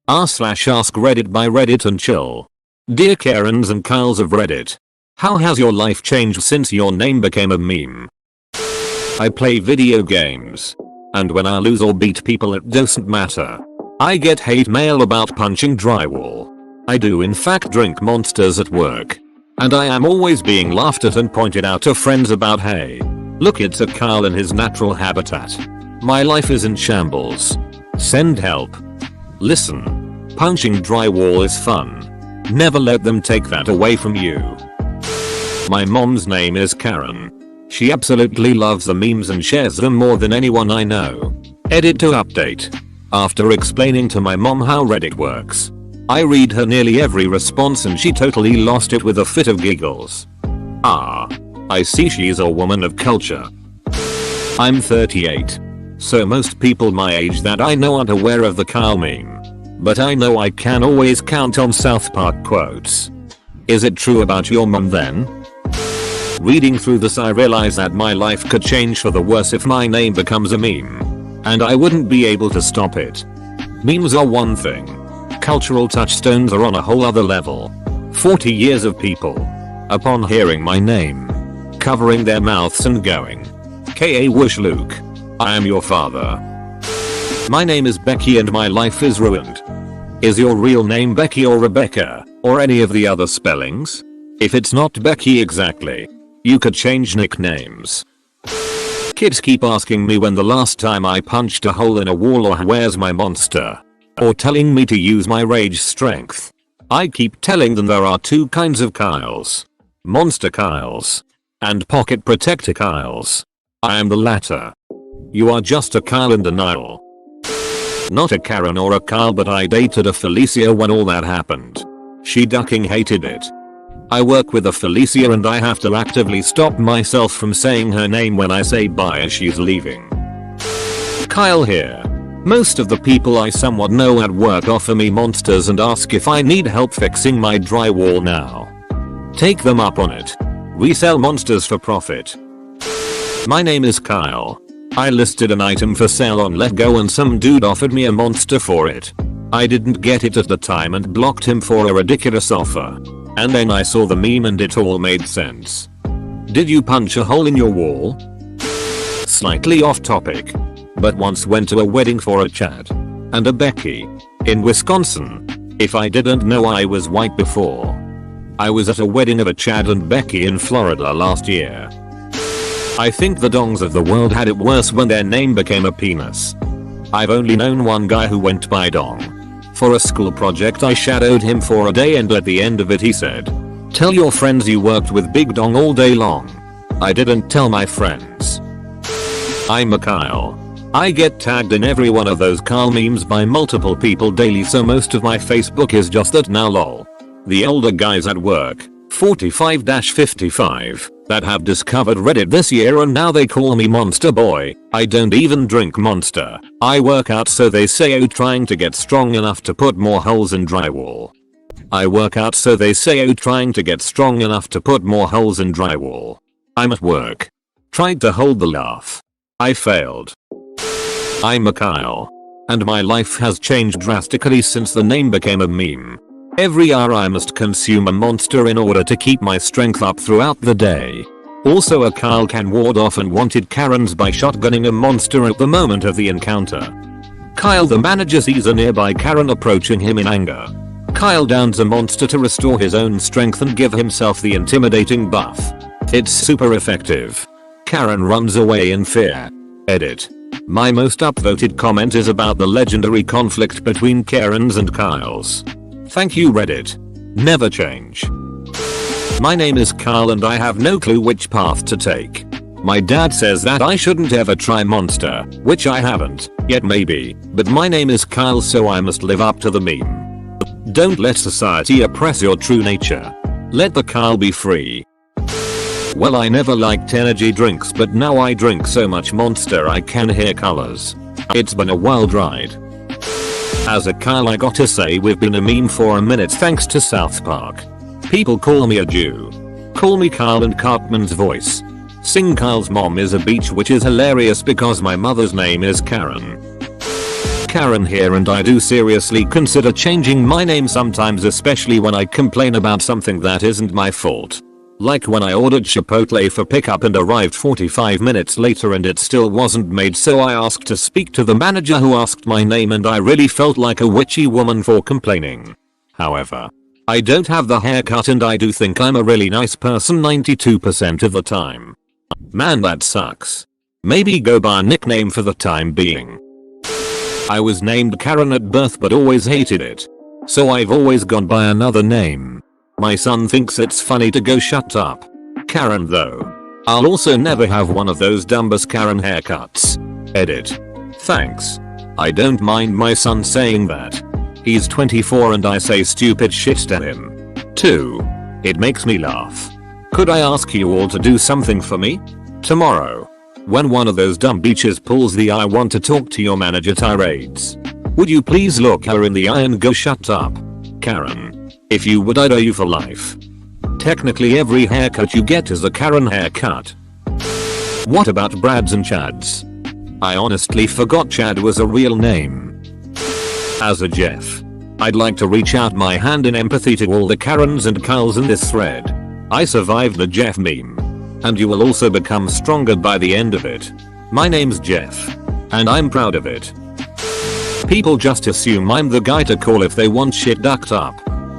r/Askreddit by Reddit and chill. Dear Karens and Kyles of Reddit. How has your life changed since your name became a meme? I play video games. And when I lose or beat people it doesn't matter. I get hate mail about punching drywall. I do in fact drink monsters at work. And I am always being laughed at and pointed out to friends about, hey, look, it's a Kyle in his natural habitat. My life is in shambles. Send help. Listen. Punching drywall is fun. Never let them take that away from you. My mom's name is Karen. She absolutely loves the memes and shares them more than anyone I know. Edit to update. After explaining to my mom how Reddit works, I read her nearly every response and she totally lost it with a fit of giggles. Ah. I see, she's a woman of culture. I'm 38. So most people my age that I know aren't aware of the Kyle meme. But I know I can always count on South Park quotes. Is it true about your mom then? Reading through this I realize that my life could change for the worse if my name becomes a meme. And I wouldn't be able to stop it. Memes are one thing. Cultural touchstones are on a whole other level. 40 years of people, upon hearing my name, covering their mouths and going, "Ka whoosh Luke. I am your father." My name is Becky and my life is ruined. Is your real name Becky or Rebecca, or any of the other spellings? If it's not Becky exactly, you could change nicknames. Kids keep asking me when the last time I punched a hole in a wall or where's my monster. Or telling me to use my rage strength. I keep telling them there are two kinds of Kyles. Monster Kyles. And Pocket Protector Kyles. I am the latter. You are just a Kyle in denial. Not a Karen or a Kyle, but I dated a Felicia when all that happened. She ducking hated it. I work with a Felicia and I have to actively stop myself from saying her name when I say bye as she's leaving. Kyle here. Most of the people I somewhat know at work offer me monsters and ask if I need help fixing my drywall now. Take them up on it. We sell monsters for profit. My name is Kyle. I listed an item for sale on LetGo and some dude offered me a monster for it. I didn't get it at the time and blocked him for a ridiculous offer. And then I saw the meme and it all made sense. Did you punch a hole in your wall? Slightly off topic. But once went to a wedding for a Chad and a Becky in Wisconsin. If I didn't know I was white before. I was at a wedding of a Chad and Becky in Florida last year. I think the dongs of the world had it worse when their name became a penis. I've only known one guy who went by Dong. For a school project I shadowed him for a day and at the end of it he said, "Tell your friends you worked with Big Dong all day long." I didn't tell my friends. I'm a Kyle. I get tagged in every one of those Kyle memes by multiple people daily, so most of my Facebook is just that now lol. The older guys at work, 45-55, that have discovered Reddit this year and now they call me Monster Boy. I don't even drink Monster. I work out so they say, oh, trying to get strong enough to put more holes in drywall. I work out so they say, oh, trying to get strong enough to put more holes in drywall. I'm at work. Tried to hold the laugh. I failed. I'm a Kyle. And my life has changed drastically since the name became a meme. Every hour I must consume a monster in order to keep my strength up throughout the day. Also a Kyle can ward off unwanted Karens by shotgunning a monster at the moment of the encounter. Kyle the manager sees a nearby Karen approaching him in anger. Kyle downs a monster to restore his own strength and give himself the intimidating buff. It's super effective. Karen runs away in fear. Edit. My most upvoted comment is about the legendary conflict between Karens and Kyles. Thank you Reddit. Never change. My name is Kyle and I have no clue which path to take. My dad says that I shouldn't ever try monster, which I haven't, yet maybe, but my name is Kyle so I must live up to the meme. Don't let society oppress your true nature. Let the Kyle be free. Well, I never liked energy drinks, but now I drink so much Monster I can hear colors. It's been a wild ride. As a Kyle I gotta say we've been a meme for a minute thanks to South Park. People call me a Jew. Call me Kyle and Cartman's voice. Sing Kyle's mom is a beach, which is hilarious because my mother's name is Karen. Karen here, and I do seriously consider changing my name sometimes, especially when I complain about something that isn't my fault. Like when I ordered Chipotle for pickup and arrived 45 minutes later and it still wasn't made, so I asked to speak to the manager who asked my name, and I really felt like a witchy woman for complaining. However, I don't have the haircut and I do think I'm a really nice person 92% of the time. Man, that sucks. Maybe go by a nickname for the time being. I was named Karen at birth but always hated it. So I've always gone by another name. My son thinks it's funny to go shut up, Karen though. I'll also never have one of those Dumbus Karen haircuts. Edit. Thanks. I don't mind my son saying that. He's 24 and I say stupid shit to him. 2. It makes me laugh. Could I ask you all to do something for me? Tomorrow, when one of those dumb bitches pulls the "I want to talk to your manager" tirades, would you please look her in the eye and go shut up, Karen? If you would, I'd owe you for life. Technically every haircut you get is a Karen haircut. What about Brads and Chads? I honestly forgot Chad was a real name. As a Jeff, I'd like to reach out my hand in empathy to all the Karens and Kyles in this thread. I survived the Jeff meme. And you will also become stronger by the end of it. My name's Jeff. And I'm proud of it. People just assume I'm the guy to call if they want shit ducked up.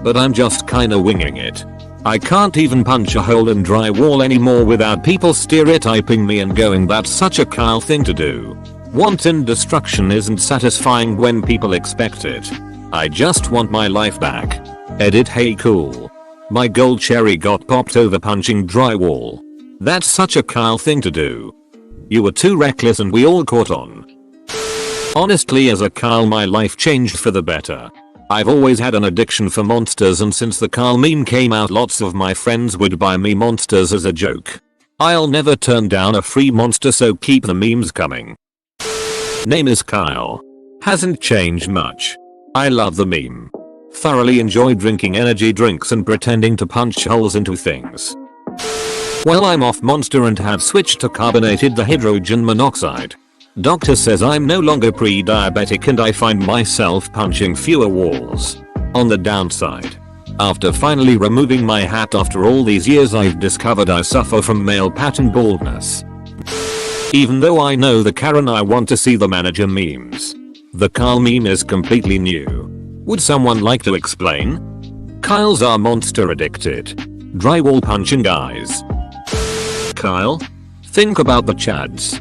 But I'm just kinda winging it. I can't even punch a hole in drywall anymore without people stereotyping me and going, "That's such a Kyle thing to do." Wanton destruction isn't satisfying when people expect it. I just want my life back. Edit. Hey cool. My gold cherry got popped over punching drywall. That's such a Kyle thing to do. You were too reckless and we all caught on. Honestly, as a Kyle, my life changed for the better. I've always had an addiction for monsters, and since the Kyle meme came out, lots of my friends would buy me monsters as a joke. I'll never turn down a free monster, so keep the memes coming. Name is Kyle. Hasn't changed much. I love the meme. Thoroughly enjoy drinking energy drinks and pretending to punch holes into things. Well, I'm off Monster and have switched to carbonated dihydrogen monoxide. Doctor says I'm no longer pre-diabetic and I find myself punching fewer walls. On the downside, after finally removing my hat after all these years, I've discovered I suffer from male pattern baldness. Even though I know the Karen "I want to see the manager" memes, the Kyle meme is completely new. Would someone like to explain? Kyles are monster addicted. Drywall punching guys. Kyle? Think about the Chads.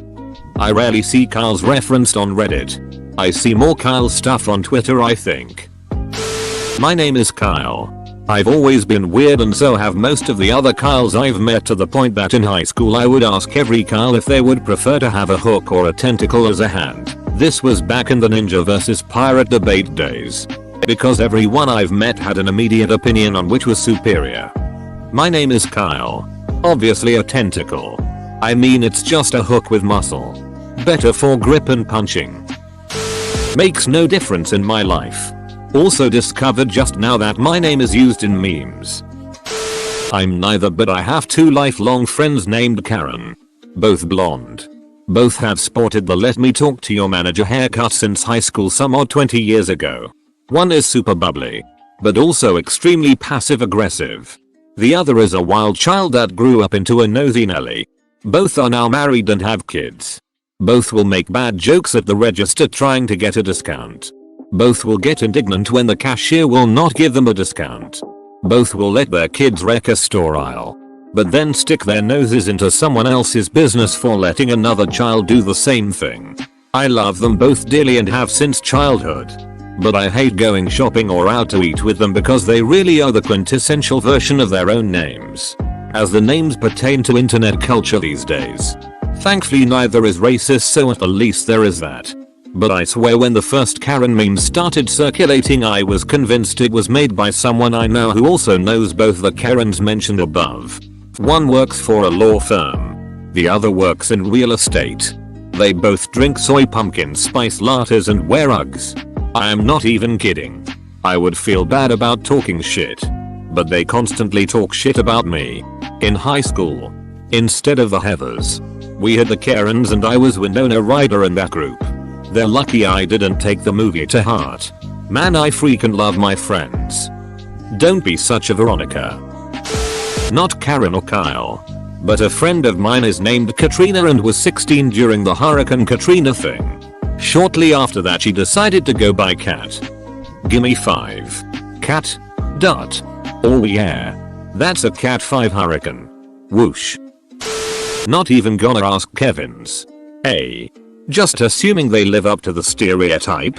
I rarely see Kyles referenced on Reddit. I see more Kyle stuff on Twitter, I think. My name is Kyle. I've always been weird, and so have most of the other Kyles I've met, to the point that in high school I would ask every Kyle if they would prefer to have a hook or a tentacle as a hand. This was back in the Ninja vs Pirate debate days. Because everyone I've met had an immediate opinion on which was superior. My name is Kyle. Obviously a tentacle. I mean, it's just a hook with muscle. Better for grip and punching. Makes no difference in my life. Also discovered just now that my name is used in memes. I'm neither, but I have two lifelong friends named Karen. Both blonde. Both have sported the "let me talk to your manager" haircut since high school some odd 20 years ago. One is super bubbly, but also extremely passive aggressive. The other is a wild child that grew up into a nosy Nelly. Both are now married and have kids. Both will make bad jokes at the register trying to get a discount. Both will get indignant when the cashier will not give them a discount. Both will let their kids wreck a store aisle, but then stick their noses into someone else's business for letting another child do the same thing. I love them both dearly and have since childhood. But I hate going shopping or out to eat with them because they really are the quintessential version of their own names, as the names pertain to internet culture these days. Thankfully neither is racist, so at the least there is that. But I swear when the first Karen meme started circulating, I was convinced it was made by someone I know who also knows both the Karens mentioned above. One works for a law firm. The other works in real estate. They both drink soy pumpkin spice lattes and wear Uggs. I am not even kidding. I would feel bad about talking shit. But they constantly talk shit about me. In high school, instead of the Heathers, we had the Karens and I was Winona Ryder in that group. They're lucky I didn't take the movie to heart. Man, I freaking love my friends. Don't be such a Veronica. Not Karen or Kyle. But a friend of mine is named Katrina and was 16 during the Hurricane Katrina thing. Shortly after that she decided to go by Cat. Gimme 5. Cat. Dot. Oh yeah. That's a Cat 5 hurricane. Whoosh. Not even gonna ask Kevins. Hey. Just assuming they live up to the stereotype.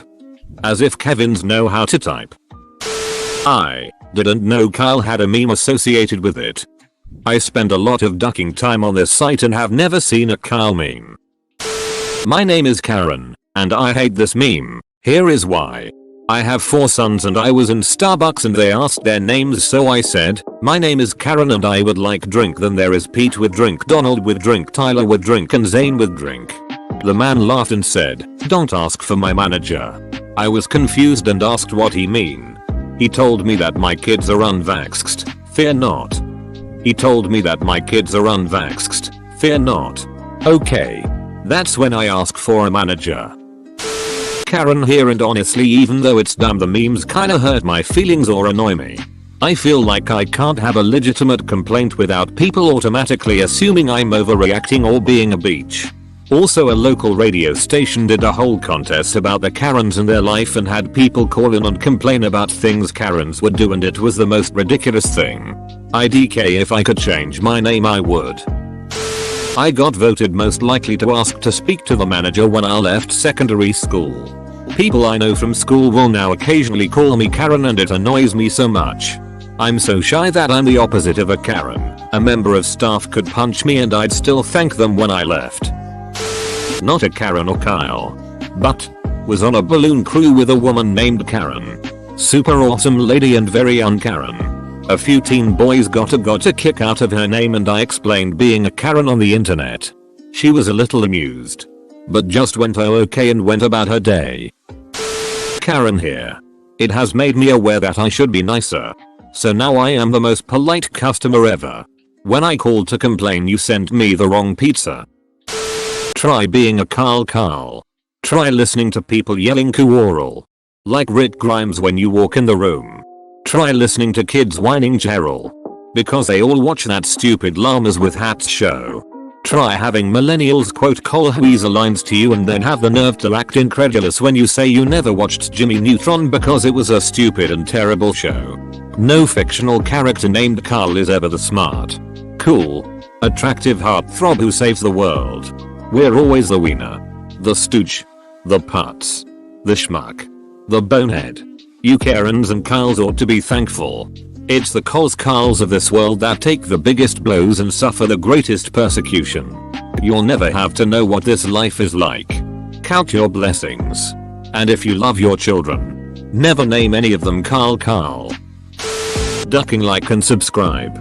As if Kevins know how to type. I didn't know Kyle had a meme associated with it. I spend a lot of ducking time on this site and have never seen a Kyle meme. My name is Karen, and I hate this meme. Here is why. I have 4 sons and I was in Starbucks and they asked their names, so I said, my name is Karen and I would like drink. Then there is Pete with drink, Donald with drink, Tyler with drink, and Zane with drink. The man laughed and said, don't ask for my manager. I was confused and asked what he mean. He told me that my kids are unvaxxed. Fear not. He told me that my kids are unvaxxed. Fear not. Okay. That's when I asked for a manager. Karen here, and honestly, even though it's dumb, the memes kinda hurt my feelings or annoy me. I feel like I can't have a legitimate complaint without people automatically assuming I'm overreacting or being a beach. Also, a local radio station did a whole contest about the Karens and their life and had people call in and complain about things Karens would do, and it was the most ridiculous thing. IDK, if I could change my name I would. I got voted most likely to ask to speak to the manager when I left secondary school. People I know from school will now occasionally call me Karen and it annoys me so much. I'm so shy that I'm the opposite of a Karen. A member of staff could punch me and I'd still thank them when I left. Not a Karen or Kyle. But was on a balloon crew with a woman named Karen. Super awesome lady and very un-Karen. A few teen boys got a kick out of her name and I explained being a Karen on the internet. She was a little amused. But just went oh okay and went about her day. Karen here. It has made me aware that I should be nicer. So now I am the most polite customer ever. When I called to complain, you sent me the wrong pizza. Try being a Carl. Try listening to people yelling "Cool" like Rick Grimes when you walk in the room. Try listening to kids whining Gerald. Because they all watch that stupid llamas with hats show. Try having millennials quote Cole Weezer lines to you and then have the nerve to act incredulous when you say you never watched Jimmy Neutron because it was a stupid and terrible show. No fictional character named Carl is ever the smart, cool, attractive heartthrob who saves the world. We're always the wiener, the stooge, the putz, the schmuck, the bonehead. You Karens and Kyles ought to be thankful. It's the Kyles of this world that take the biggest blows and suffer the greatest persecution. You'll never have to know what this life is like. Count your blessings. And if you love your children, never name any of them Kyle. Ducking, like and subscribe.